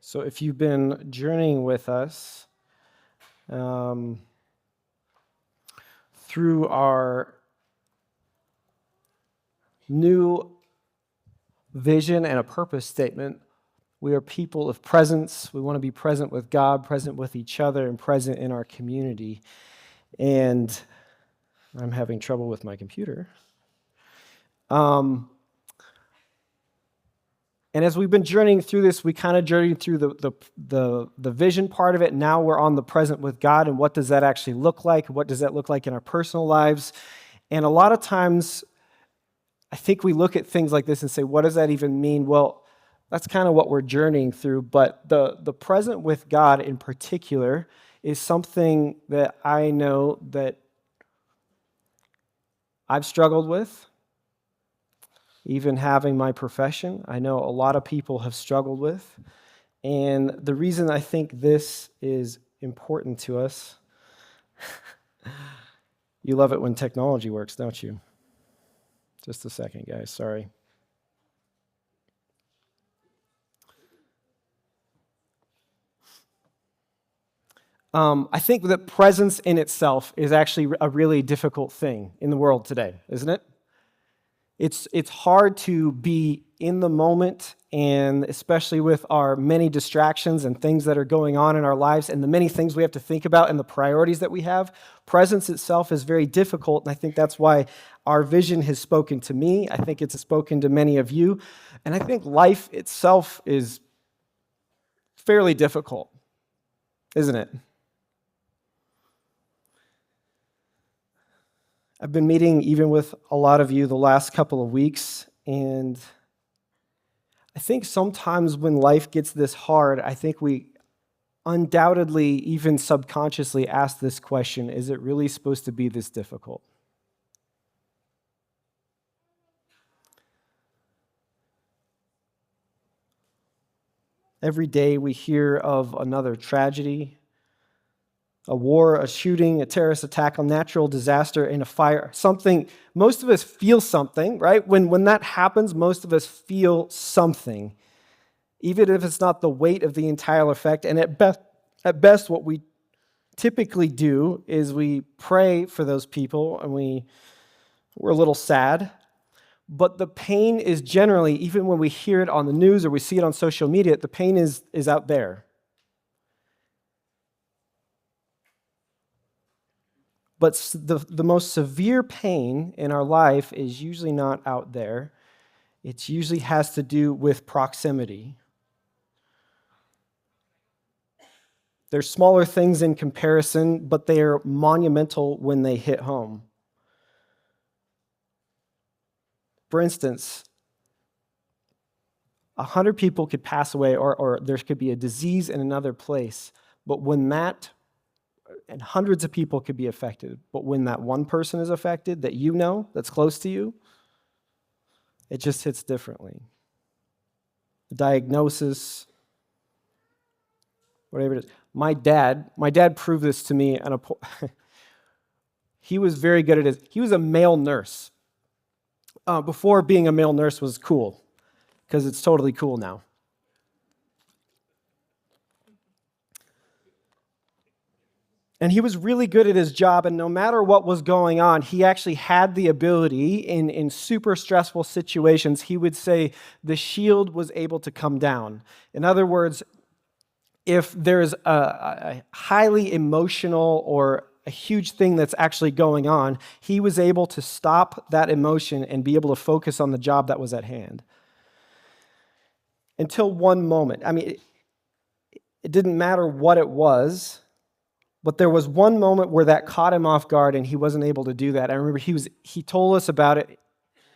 So if you've been journeying with us um, through our new vision and a purpose statement, we are people of presence. We want to be present with God, present with each other, and present in our community. And I'm having trouble with my computer. And as we've been journeying through this, we kind of journeyed through the vision part of it. Now we're on the present with God, and what does that actually look like? What does that look like in our personal lives? And a lot of times, I think we look at things like this and say, what does that even mean? Well, that's kind of what we're journeying through. But the present with God in particular is something that I know that I've struggled with. Even having my profession, I know a lot of people have struggled with. And the reason I think this is important to us, you love it when technology works, don't you? Just a second, guys, sorry. I think that presence in itself is actually a really difficult thing in the world today, isn't it? It's hard to be in the moment, and especially with our many distractions and things that are going on in our lives and the many things we have to think about and the priorities that we have, presence itself is very difficult, and I think that's why our vision has spoken to me. I think it's spoken to many of you, and I think life itself is fairly difficult, isn't it? I've been meeting even with a lot of you the last couple of weeks, and I think sometimes when life gets this hard, I think we undoubtedly, even subconsciously, ask this question, is it really supposed to be this difficult? Every day we hear of another tragedy, a war, a shooting, a terrorist attack, a natural disaster, and a fire. Something, most of us feel something, right? When that happens, most of us feel something, even if it's not the weight of the entire effect. And at best, what we typically do is we pray for those people, and we're a little sad. But the pain is generally, even when we hear it on the news or we see it on social media, the pain is out there. But the most severe pain in our life is usually not out there. It usually has to do with proximity. They're smaller things in comparison, but they are monumental when they hit home. For instance, 100 people could pass away, or there could be a disease in another place, but when that, and hundreds of people could be affected, but when that one person is affected that you know, that's close to you, it just hits differently. The diagnosis, whatever it is. My dad proved this to me. He was very good at it. He was a male nurse. Before being a male nurse was cool, because it's totally cool now. And he was really good at his job, and no matter what was going on, he actually had the ability, in super stressful situations, he would say the shield was able to come down. In other words, if there's a highly emotional or a huge thing that's actually going on, he was able to stop that emotion and be able to focus on the job that was at hand. Until one moment. I mean, it didn't matter what it was, but there was one moment where that caught him off guard and he wasn't able to do that. I remember he told us about it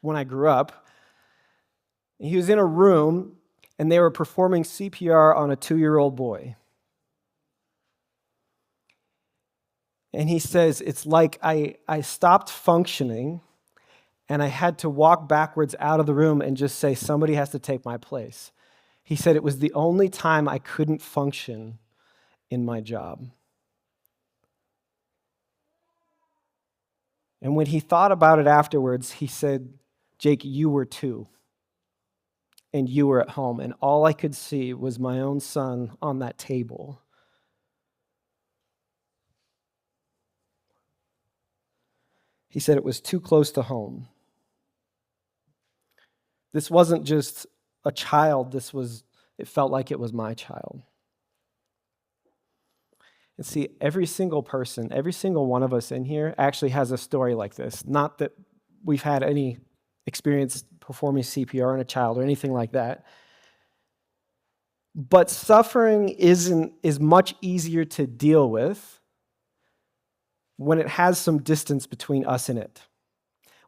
when I grew up. He was in a room and they were performing CPR on a 2-year-old boy. And he says, it's like I stopped functioning and I had to walk backwards out of the room and just say, somebody has to take my place. He said it was the only time I couldn't function in my job. And when he thought about it afterwards, he said, Jake, you were too. and you were at home, and all I could see was my own son on that table. He said it was too close to home. This wasn't just a child, it felt like it was my child. And see, every single person, every single one of us in here actually has a story like this. Not that we've had any experience performing CPR on a child or anything like that. But suffering is much easier to deal with when it has some distance between us and it.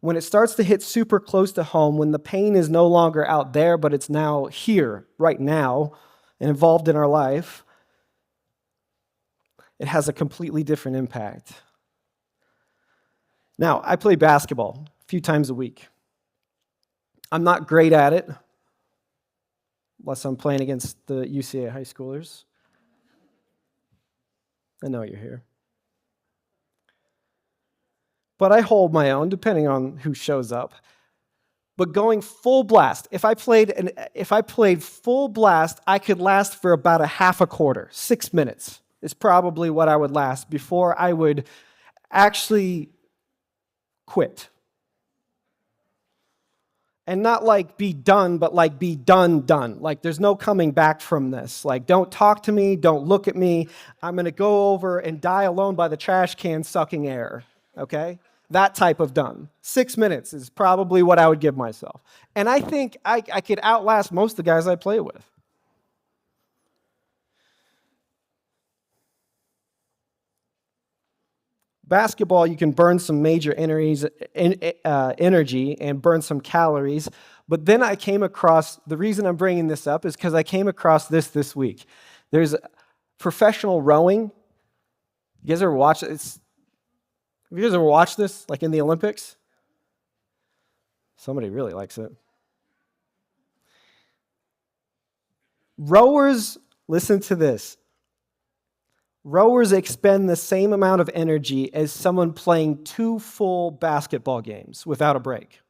When it starts to hit super close to home, when the pain is no longer out there, but it's now here, right now, and involved in our life, it has a completely different impact. Now, I play basketball a few times a week. I'm not great at it, unless I'm playing against the UCA high schoolers. I know you're here. But I hold my own, depending on who shows up. But going full blast, if I played full blast, I could last for about a half a quarter. 6 minutes is probably what I would last before I would actually quit. And not like be done, but like be done. Like there's no coming back from this. Like don't talk to me, don't look at me. I'm going to go over and die alone by the trash can sucking air, okay? That type of done. 6 minutes is probably what I would give myself. And I think I could outlast most of the guys I play with. Basketball, you can burn some major energy and burn some calories. But then I came across, the reason I'm bringing this up is because I came across this week. There's professional rowing. You guys ever watch this? Have you guys ever watched this, like in the Olympics? Somebody really likes it. Rowers, listen to this. Rowers expend the same amount of energy as someone playing 2 full basketball games without a break.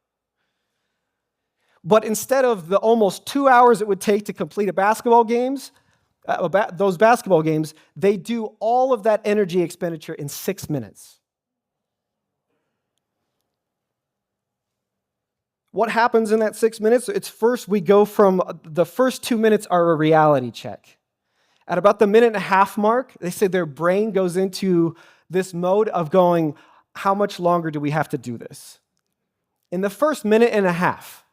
But instead of the almost 2 hours it would take to complete those basketball games, they do all of that energy expenditure in 6 minutes. What happens in that 6 minutes? It's first we go from the first 2 minutes are a reality check. At about the minute and a half mark, they say their brain goes into this mode of going, how much longer do we have to do this? In the first minute and a half.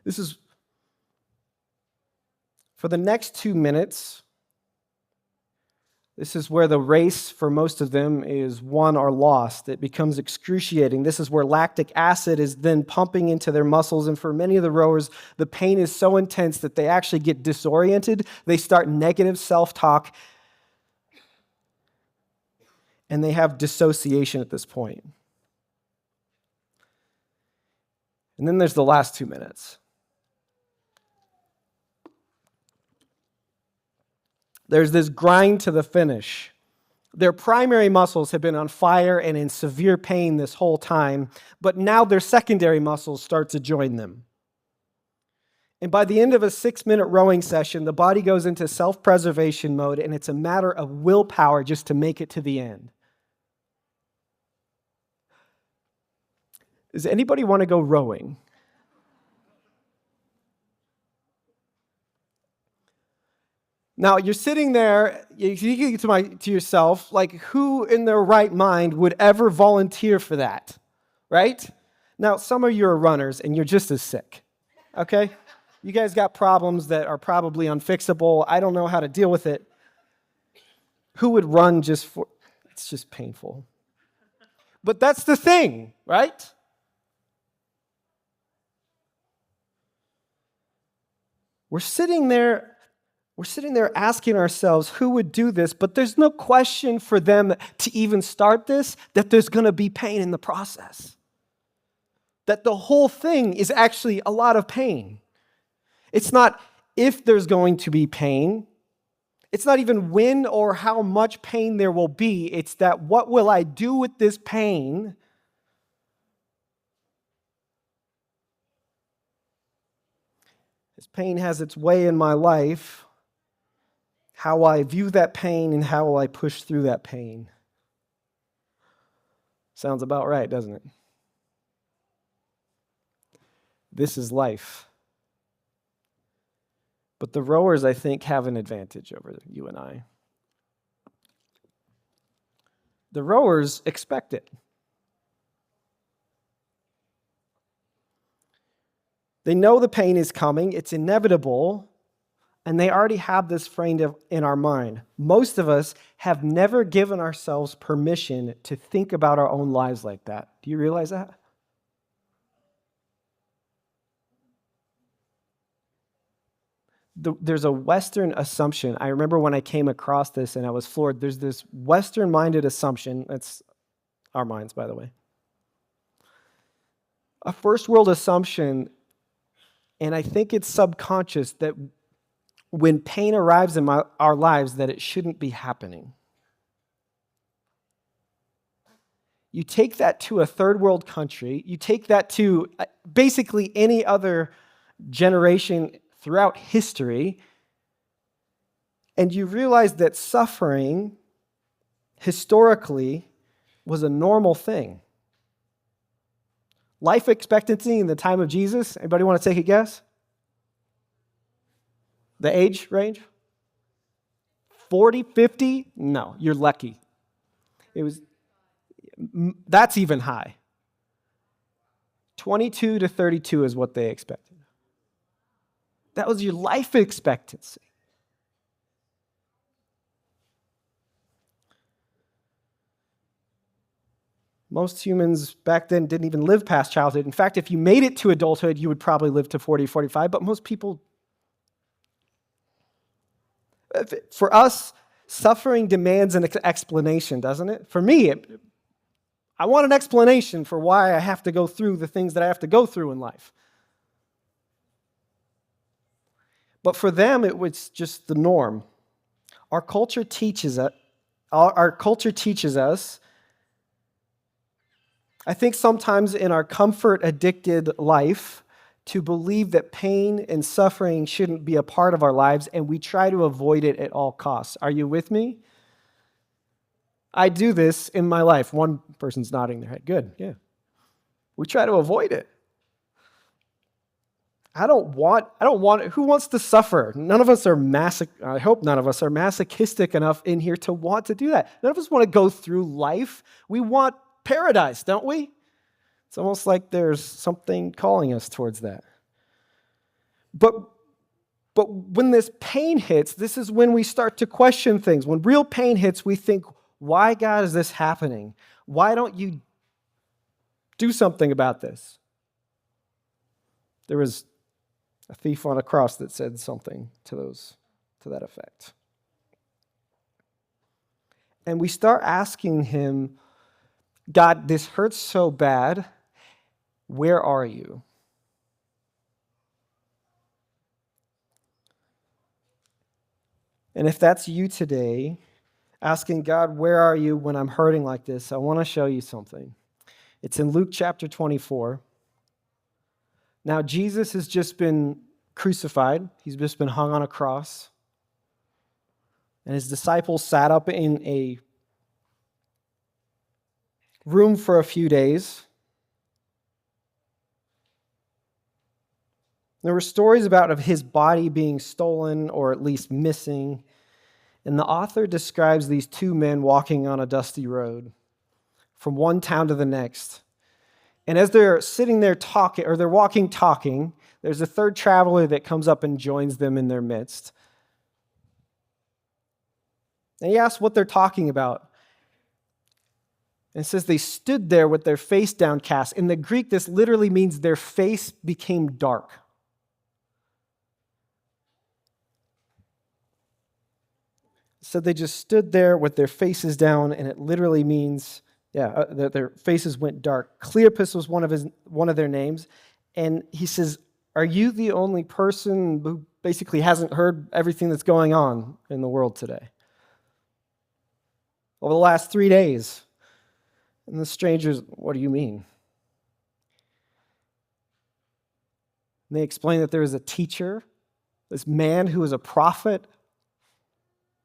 This is for the next 2 minutes. This is where the race for most of them is won or lost. It becomes excruciating. This is where lactic acid is then pumping into their muscles. And for many of the rowers, the pain is so intense that they actually get disoriented. They start negative self-talk. And they have dissociation at this point. And then there's the last 2 minutes. There's this grind to the finish. Their primary muscles have been on fire and in severe pain this whole time, but now their secondary muscles start to join them. And by the end of a 6-minute rowing session, the body goes into self-preservation mode, and it's a matter of willpower just to make it to the end. Does anybody want to go rowing? Now, you're sitting there, you think to yourself, like, who in their right mind would ever volunteer for that, right? Now, some of you are runners, and you're just as sick, okay? You guys got problems that are probably unfixable. I don't know how to deal with it. Who would run just for, it's just painful. But that's the thing, right? We're sitting there asking ourselves who would do this, but there's no question for them to even start this that there's going to be pain in the process. That the whole thing is actually a lot of pain. It's not if there's going to be pain. It's not even when or how much pain there will be. It's that what will I do with this pain As pain has its way in my life, how I view that pain and how will I push through that pain. Sounds about right, doesn't it? This is life. But the rowers, I think, have an advantage over you and I. The rowers expect it. They know the pain is coming, it's inevitable, and they already have this framed in our mind. Most of us have never given ourselves permission to think about our own lives like that. Do you realize that? There's a Western assumption. I remember when I came across this and I was floored. There's this Western-minded assumption. It's our minds, by the way. A first-world assumption, and I think it's subconscious, that when pain arrives in our lives, that it shouldn't be happening. You take that to a third-world country. You take that to basically any other generation throughout history, and you realize that suffering historically was a normal thing. Life expectancy in the time of Jesus, anybody want to take a guess? The age range? 40, 50? No, you're lucky. That's even high. 22 to 32 is what they expected. That was your life expectancy. Most humans back then didn't even live past childhood. In fact, if you made it to adulthood, you would probably live to 40, 45, but most people, for us, suffering demands an explanation, doesn't it? For me, I want an explanation for why I have to go through the things that I have to go through in life. But for them, it was just the norm. Our culture teaches us, I think sometimes in our comfort-addicted life, to believe that pain and suffering shouldn't be a part of our lives, and we try to avoid it at all costs. Are you with me? I do this in my life. One person's nodding their head. Good, yeah. We try to avoid it. I don't want, who wants to suffer? None of us are I hope none of us are masochistic enough in here to want to do that. None of us want to go through life. We want paradise, don't we? It's almost like there's something calling us towards that. But when this pain hits, this is when we start to question things. When real pain hits, we think, why, God, is this happening? Why don't you do something about this? There was a thief on a cross that said something to that effect. And we start asking him, God, this hurts so bad. Where are you? And if that's you today, asking God, where are you when I'm hurting like this, I want to show you something. It's in Luke chapter 24. Now, Jesus has just been crucified. He's just been hung on a cross. And his disciples sat up in a room for a few days. There were stories of his body being stolen or at least missing. And the author describes these two men walking on a dusty road from one town to the next. And as they're sitting there talking, or they're walking talking, there's a third traveler that comes up and joins them in their midst. And he asks what they're talking about. And it says they stood there with their face downcast. In the Greek, this literally means their face became dark. So they just stood there with their faces down, and it literally means, that their faces went dark. Cleopas was one of their names, and he says, "Are you the only person who basically hasn't heard everything that's going on in the world today? Over the last 3 days?" And the stranger's, "What do you mean?" And they explain that there is a teacher, this man who was a prophet,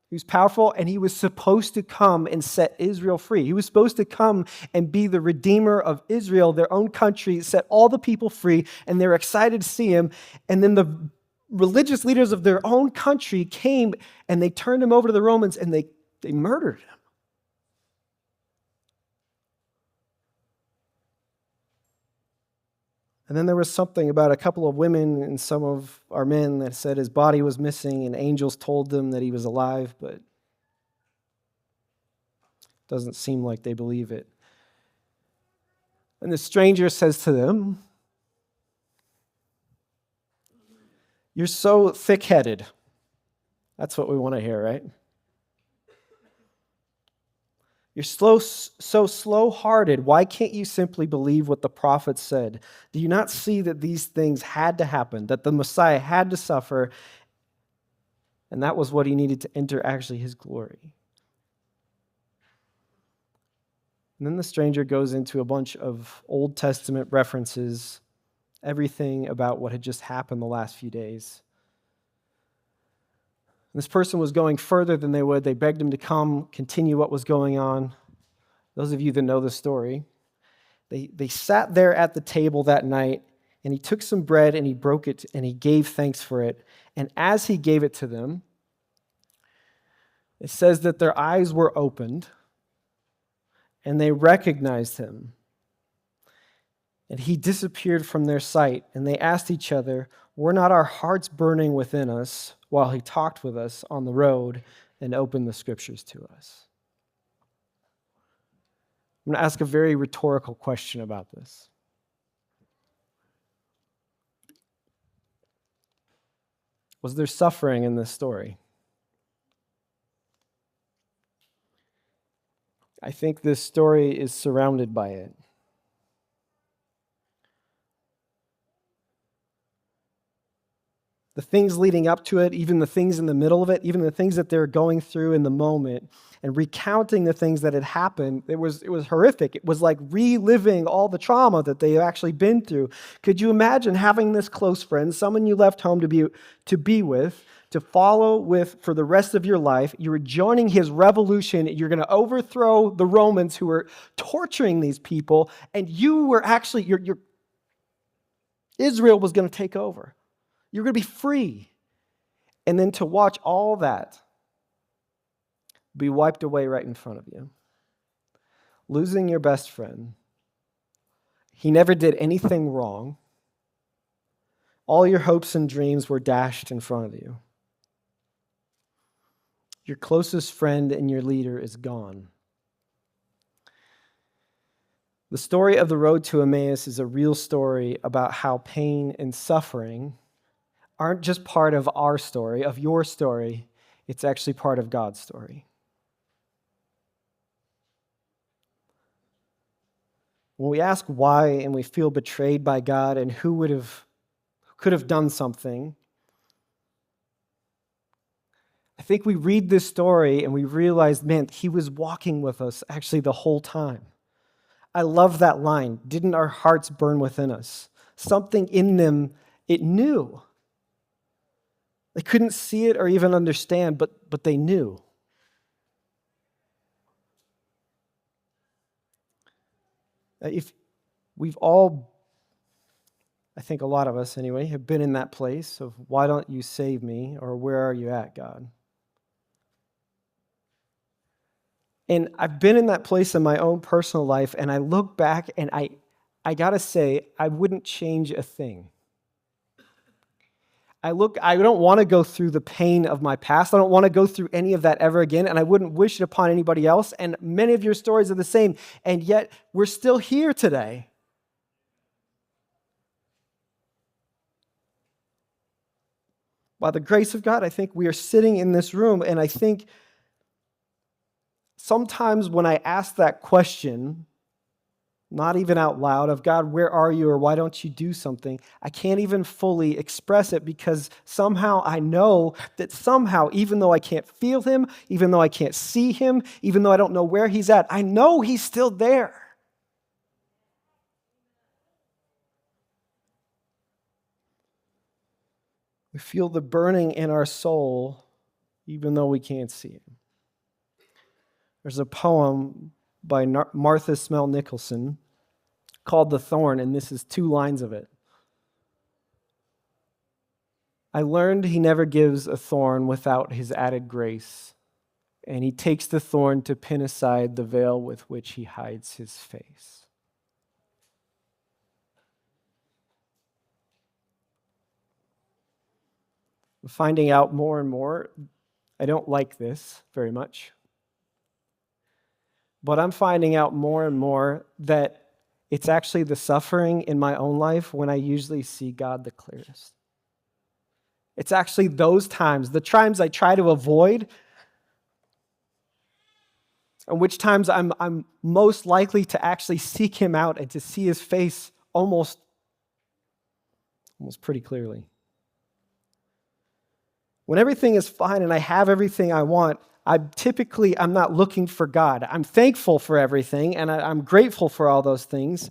he was powerful, and he was supposed to come and set Israel free. He was supposed to come and be the redeemer of Israel, their own country, set all the people free, and they're excited to see him. And then the religious leaders of their own country came and they turned him over to the Romans and they murdered him. And then there was something about a couple of women and some of our men that said his body was missing and angels told them that he was alive, but it doesn't seem like they believe it. And the stranger says to them, "You're so thick-headed." That's what we want to hear, right? You're so slow-hearted. Why can't you simply believe what the prophet said? Do you not see that these things had to happen, that the Messiah had to suffer, and that was what he needed to enter actually his glory? And then the stranger goes into a bunch of Old Testament references, everything about what had just happened the last few days. This person was going further than they would. They begged him to come, continue what was going on. Those of you that know the story, they sat there at the table that night, and he took some bread and he broke it and he gave thanks for it. And as he gave it to them, it says that their eyes were opened and they recognized him. And he disappeared from their sight, and they asked each other, "Were not our hearts burning within us while he talked with us on the road and opened the scriptures to us?" I'm going to ask a very rhetorical question about this. Was there suffering in this story? I think this story is surrounded by it. The things leading up to it, even the things in the middle of it, even the things that they're going through in the moment, and recounting the things that had happened, it was horrific. It was like reliving all the trauma that they've actually been through. Could you imagine having this close friend, someone you left home to be with, to follow with for the rest of your life? You were joining his revolution. You're going to overthrow the Romans who were torturing these people, and you were actually, your Israel was going to take over. You're going to be free. And then to watch all that be wiped away right in front of you. Losing your best friend. He never did anything wrong. All your hopes and dreams were dashed in front of you. Your closest friend and your leader is gone. The story of the road to Emmaus is a real story about how pain and suffering aren't just part of our story, of your story. It's actually part of God's story. When we ask why and we feel betrayed by God and who could have done something, I think we read this story and we realize, man, he was walking with us actually the whole time. I love that line. Didn't our hearts burn within us? Something in them, it knew. They couldn't see it or even understand, but they knew. If we've all, I think a lot of us anyway, have been in that place of, why don't you save me? Or where are you at, God? And I've been in that place in my own personal life, and I look back and I gotta say, I wouldn't change a thing. I don't want to go through the pain of my past. I don't want to go through any of that ever again, and I wouldn't wish it upon anybody else. And many of your stories are the same, and yet we're still here today. By the grace of God, I think we are sitting in this room, and I think sometimes when I ask that question, not even out loud, of God, where are you, or why don't you do something, I can't even fully express it, because somehow I know that somehow, even though I can't feel him, even though I can't see him, even though I don't know where he's at, I know he's still there. We feel the burning in our soul, even though we can't see it. There's a poem by Martha Smell Nicholson called The Thorn, and this is 2 lines of it. I learned he never gives a thorn without his added grace, and he takes the thorn to pin aside the veil with which he hides his face. I'm finding out more and more, I don't like this very much, but I'm finding out more and more that it's actually the suffering in my own life when I usually see God the clearest. It's actually those times, the times I try to avoid, and which times I'm most likely to actually seek him out and to see his face almost pretty clearly. When everything is fine and I have everything I want, I'm not looking for God. I'm thankful for everything, and I'm grateful for all those things,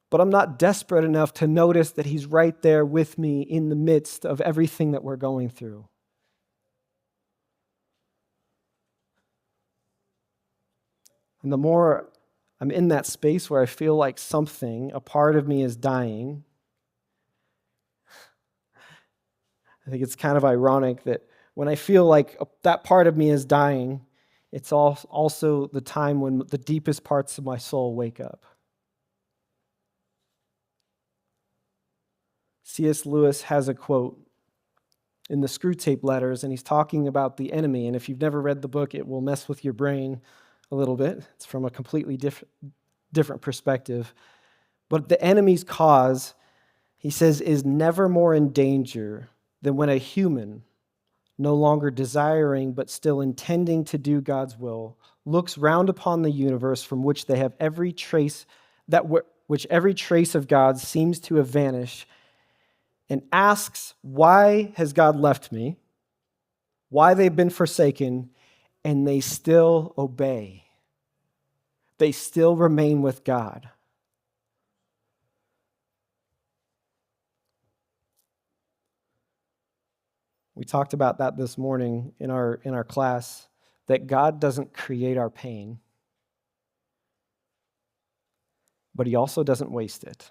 but I'm not desperate enough to notice that he's right there with me in the midst of everything that we're going through. And the more I'm in that space where I feel like a part of me is dying, I think it's kind of ironic that when I feel like that part of me is dying, it's also the time when the deepest parts of my soul wake up. C.S. Lewis has a quote in the Screw Tape Letters, and he's talking about the enemy. And if you've never read the book, it will mess with your brain a little bit. It's from a completely different perspective. But the enemy's cause, he says, is never more in danger than when a human, no longer desiring but still intending to do God's will, looks round upon the universe from which they have every trace which every trace of God seems to have vanished, and asks, why has God left me? Why they've been forsaken, and they still obey. They still remain with God. We talked about that this morning in our class, that God doesn't create our pain, but he also doesn't waste it.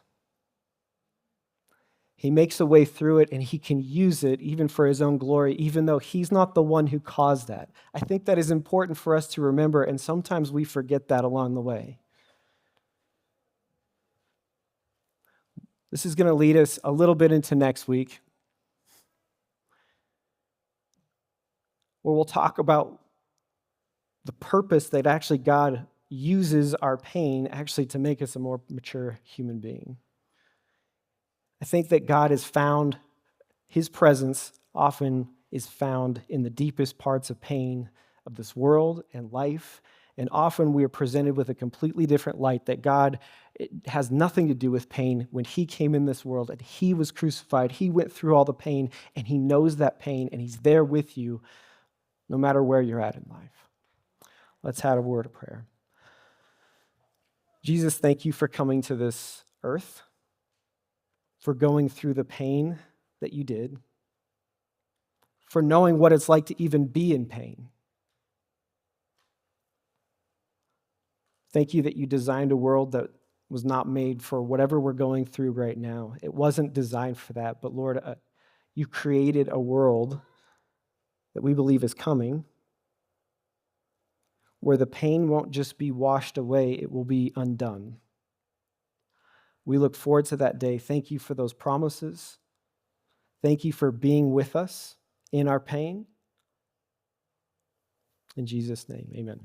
He makes a way through it, and he can use it even for his own glory, even though he's not the one who caused that. I think that is important for us to remember, and sometimes we forget that along the way. This is going to lead us a little bit into next week, where we'll talk about the purpose that actually God uses our pain actually to make us a more mature human being. I think that God has found his presence often is found in the deepest parts of pain of this world and life. And often we are presented with a completely different light, that God has nothing to do with pain. When he came in this world and he was crucified, he went through all the pain, and he knows that pain, and he's there with you no matter where you're at in life. Let's have a word of prayer. Jesus, thank you for coming to this earth, for going through the pain that you did, for knowing what it's like to even be in pain. Thank you that you designed a world that was not made for whatever we're going through right now. It wasn't designed for that, but Lord, you created a world that we believe is coming, where the pain won't just be washed away, it will be undone. We look forward to that day. Thank you for those promises. Thank you for being with us in our pain. In Jesus' name, amen.